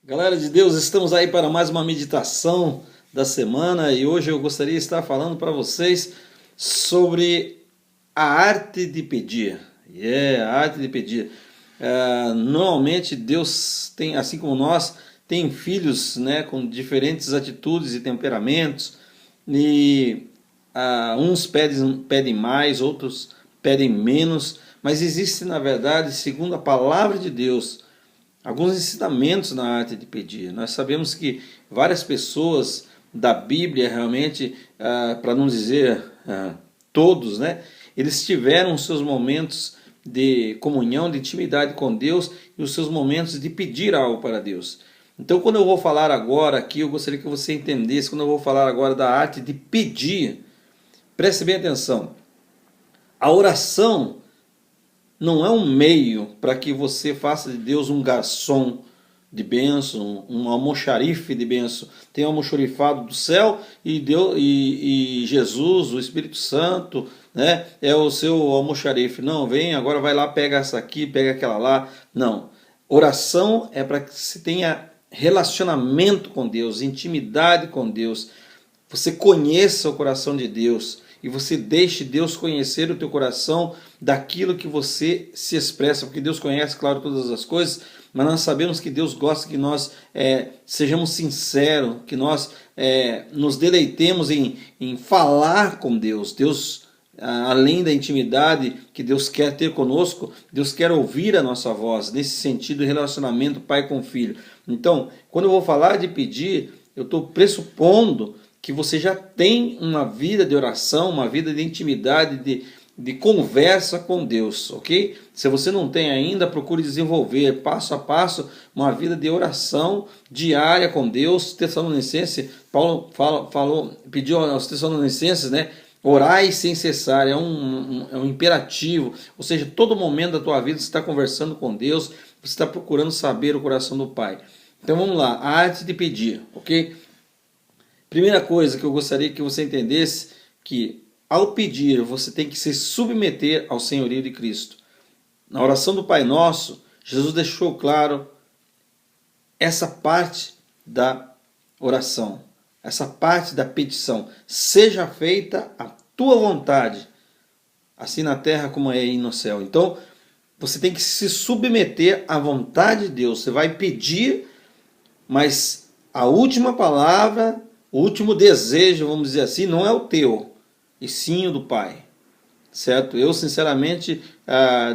Galera de Deus, estamos aí para mais uma meditação da semana e hoje eu gostaria de estar falando para vocês sobre a arte de pedir. A arte de pedir. Normalmente Deus tem, assim como nós, tem filhos, né, com diferentes atitudes e temperamentos e uns pedem mais, outros pedem menos, mas existe na verdade, segundo a palavra de Deus, alguns ensinamentos na arte de pedir. Nós sabemos que várias pessoas da Bíblia realmente, para não dizer todos, né, eles tiveram seus momentos de comunhão, de intimidade com Deus e os seus momentos de pedir algo para Deus. Então, quando eu vou falar agora aqui, eu gostaria que você entendesse, quando eu vou falar agora da arte de pedir, preste bem atenção. A oração não é um meio para que você faça de Deus um garçom de bênção, um almoxarife de bênção. Tem um almoxarifado do céu e Deus e Jesus, o Espírito Santo, né, é o seu almoxarife. Não, vem, agora vai lá, pega essa aqui, pega aquela lá. Não. Oração é para que você tenha relacionamento com Deus, intimidade com Deus. Você conheça o coração de Deus e você deixe Deus conhecer o teu coração daquilo que você se expressa, porque Deus conhece, claro, todas as coisas, mas nós sabemos que Deus gosta que nós sejamos sinceros, que nós nos deleitemos em falar com Deus. Deus, além da intimidade que Deus quer ter conosco, Deus quer ouvir a nossa voz, nesse sentido de relacionamento pai com filho. Então, quando eu vou falar de pedir, eu estou pressupondo que você já tem uma vida de oração, uma vida de intimidade, de conversa com Deus, ok? Se você não tem ainda, procure desenvolver passo a passo uma vida de oração diária com Deus. Tessalonicenses, Paulo pediu aos Tessalonicenses, né? Orai sem cessar, é um imperativo, ou seja, todo momento da tua vida você está conversando com Deus, você está procurando saber o coração do Pai. Então vamos lá, a arte de pedir, ok? Primeira coisa que eu gostaria que você entendesse, que ao pedir você tem que se submeter ao senhorio de Cristo. Na oração do Pai Nosso, Jesus deixou claro essa parte da oração, essa parte da petição. Seja feita a tua vontade, assim na terra como é aí no céu. Então, você tem que se submeter à vontade de Deus. Você vai pedir, mas a última palavra, o último desejo, vamos dizer assim, não é o teu, e sim o do Pai. Certo? Eu, sinceramente,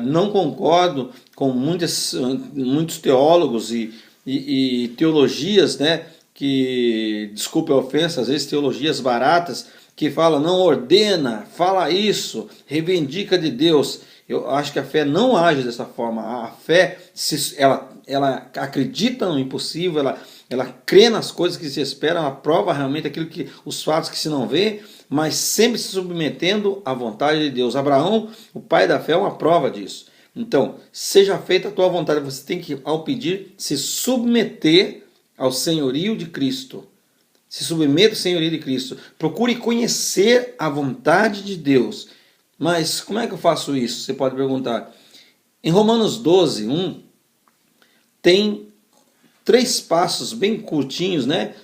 não concordo com muitos teólogos e teologias, né, que, desculpe a ofensa, às vezes teologias baratas, que falam, não ordena, fala isso, reivindica de Deus. Eu acho que a fé não age dessa forma. A fé, ela acredita no impossível, ela crê nas coisas que se esperam, ela prova realmente os fatos que se não vê, mas sempre se submetendo à vontade de Deus. Abraão, o pai da fé, é uma prova disso. Então, seja feita a tua vontade. Você tem que, ao pedir, se submeter ao senhorio de Cristo. Se submeta ao senhorio de Cristo. Procure conhecer a vontade de Deus. Mas como é que eu faço isso? Você pode perguntar. Em Romanos 12, 1, tem 3 passos bem curtinhos, né?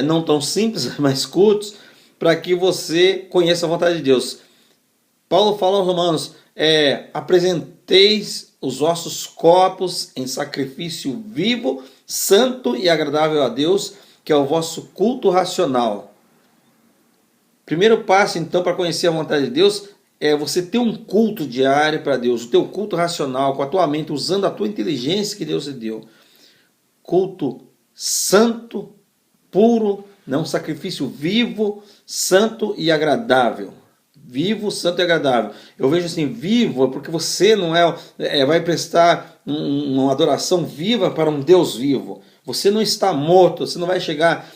Não tão simples, mas curtos, para que você conheça a vontade de Deus. Paulo fala aos Romanos, apresenteis os vossos corpos em sacrifício vivo, santo e agradável a Deus, que é o vosso culto racional. Primeiro passo, então, para conhecer a vontade de Deus, é você ter um culto diário para Deus, o teu culto racional, com a tua mente, usando a tua inteligência que Deus te deu. Culto santo, puro, um sacrifício vivo, santo e agradável. Vivo, santo e agradável. Eu vejo assim, vivo é porque você não vai prestar uma adoração viva para um Deus vivo. Você não está morto, você não vai chegar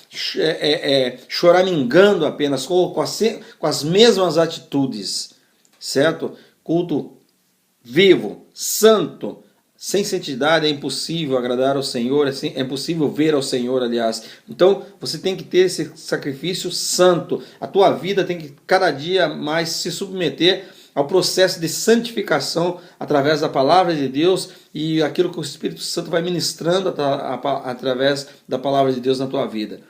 choramingando apenas, com as mesmas atitudes, certo? Culto vivo, santo, sem santidade é impossível agradar ao Senhor, é impossível ver ao Senhor, aliás. Então, você tem que ter esse sacrifício santo. A tua vida tem que cada dia mais se submeter ao processo de santificação através da palavra de Deus e aquilo que o Espírito Santo vai ministrando através da palavra de Deus na tua vida.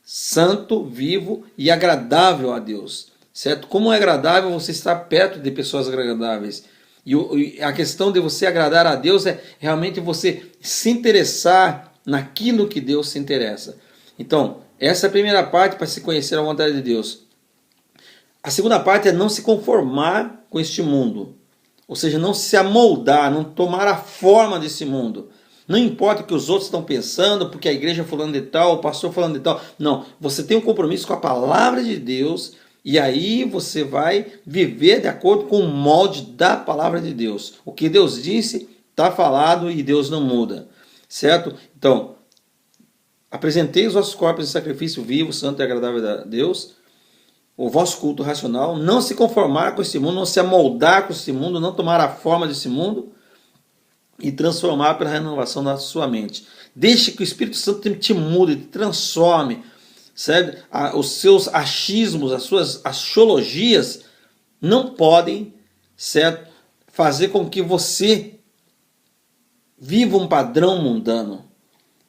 Santo, vivo e agradável a Deus, certo? Como é agradável você estar perto de pessoas agradáveis. E a questão de você agradar a Deus é realmente você se interessar naquilo que Deus se interessa. Então, essa é a primeira parte para se conhecer a vontade de Deus. A segunda parte é não se conformar com este mundo. Ou seja, não se amoldar, não tomar a forma desse mundo. Não importa o que os outros estão pensando, porque a igreja falando de tal, o pastor falando de tal. Não, você tem um compromisso com a palavra de Deus e aí você vai viver de acordo com o molde da palavra de Deus. O que Deus disse está falado e Deus não muda, certo? Então, apresentei os vossos corpos em sacrifício vivo, santo e agradável a Deus, o vosso culto racional, não se conformar com esse mundo, não se amoldar com esse mundo, não tomar a forma desse mundo, e transformar pela renovação da sua mente. Deixe que o Espírito Santo te mude, te transforme, certo? Os seus achismos, as suas axiologias não podem, certo, fazer com que você viva um padrão mundano,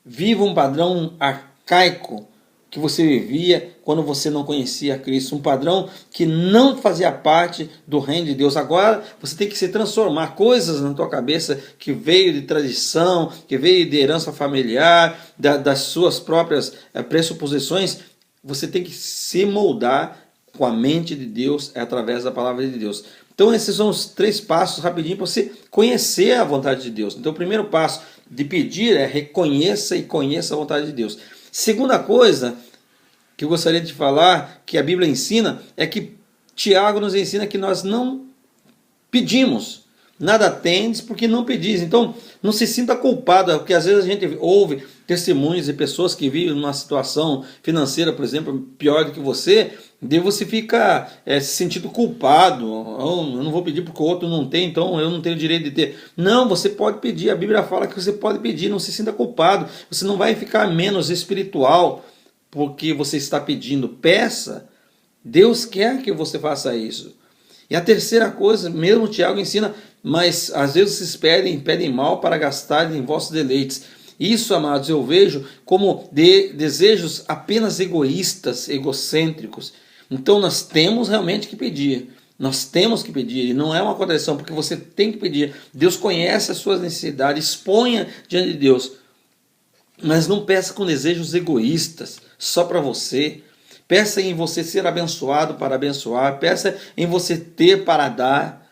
viva um padrão arcaico que você vivia quando você não conhecia Cristo, um padrão que não fazia parte do reino de Deus. Agora você tem que se transformar, coisas na tua cabeça que veio de tradição, que veio de herança familiar, das suas próprias pressuposições, você tem que se moldar com a mente de Deus através da palavra de Deus. Então esses são os 3 passos rapidinho para você conhecer a vontade de Deus. Então o primeiro passo de pedir é reconheça e conheça a vontade de Deus. Segunda coisa que eu gostaria de falar, que a Bíblia ensina, é que Tiago nos ensina que nós não pedimos. Nada tendes porque não pedis. Então, não se sinta culpado, porque às vezes a gente ouve testemunhos de pessoas que vivem numa situação financeira, por exemplo, pior do que você, daí você fica se sentindo culpado. Oh, eu não vou pedir porque o outro não tem, então eu não tenho direito de ter. Não, você pode pedir. A Bíblia fala que você pode pedir, não se sinta culpado. Você não vai ficar menos espiritual porque você está pedindo. Peça. Deus quer que você faça isso. E a terceira coisa, mesmo Tiago ensina, mas às vezes vocês pedem mal para gastarem em vossos deleites. Isso, amados, eu vejo como desejos apenas egoístas, egocêntricos. Então nós temos realmente que pedir. Nós temos que pedir, e não é uma contradição, porque você tem que pedir. Deus conhece as suas necessidades, exponha diante de Deus. Mas não peça com desejos egoístas, só para você. Peça em você ser abençoado para abençoar. Peça em você ter para dar.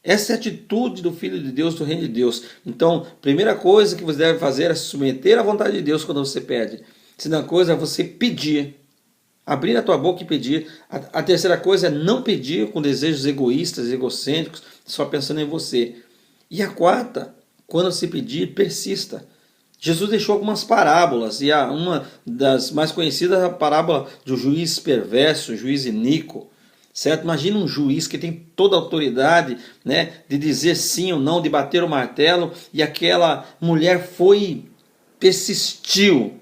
Essa é a atitude do Filho de Deus, do Reino de Deus. Então, primeira coisa que você deve fazer é se submeter à vontade de Deus quando você pede. Segunda coisa é você pedir. Abrir a tua boca e pedir. A terceira coisa é não pedir com desejos egoístas, egocêntricos, só pensando em você. E a quarta, quando se pedir, persista. Jesus deixou algumas parábolas, e uma das mais conhecidas é a parábola do juiz perverso, o juiz iníquo, certo? Imagina um juiz que tem toda a autoridade, né, de dizer sim ou não, de bater o martelo, e aquela mulher persistiu.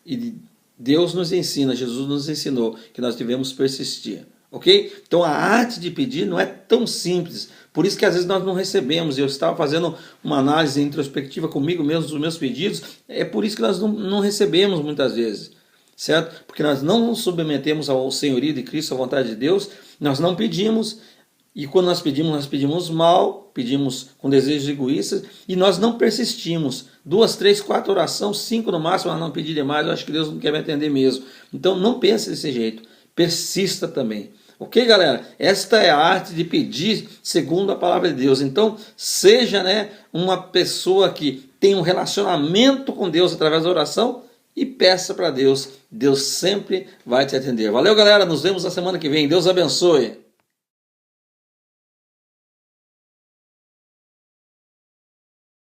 E Deus nos ensina, Jesus nos ensinou que nós devemos persistir. Ok? Então a arte de pedir não é tão simples, por isso que às vezes nós não recebemos. Eu estava fazendo uma análise introspectiva comigo mesmo dos meus pedidos, é por isso que nós não recebemos muitas vezes, certo? Porque nós não nos submetemos ao senhorio de Cristo, à vontade de Deus, nós não pedimos, e quando nós pedimos mal, pedimos com desejos egoístas, e nós não persistimos. 2, 3, 4 orações, 5 no máximo, mas não pedir demais, eu acho que Deus não quer me atender mesmo. Então não pense desse jeito, persista também. Ok, galera? Esta é a arte de pedir segundo a palavra de Deus. Então, seja, uma pessoa que tem um relacionamento com Deus através da oração e peça para Deus. Deus sempre vai te atender. Valeu, galera. Nos vemos na semana que vem. Deus abençoe.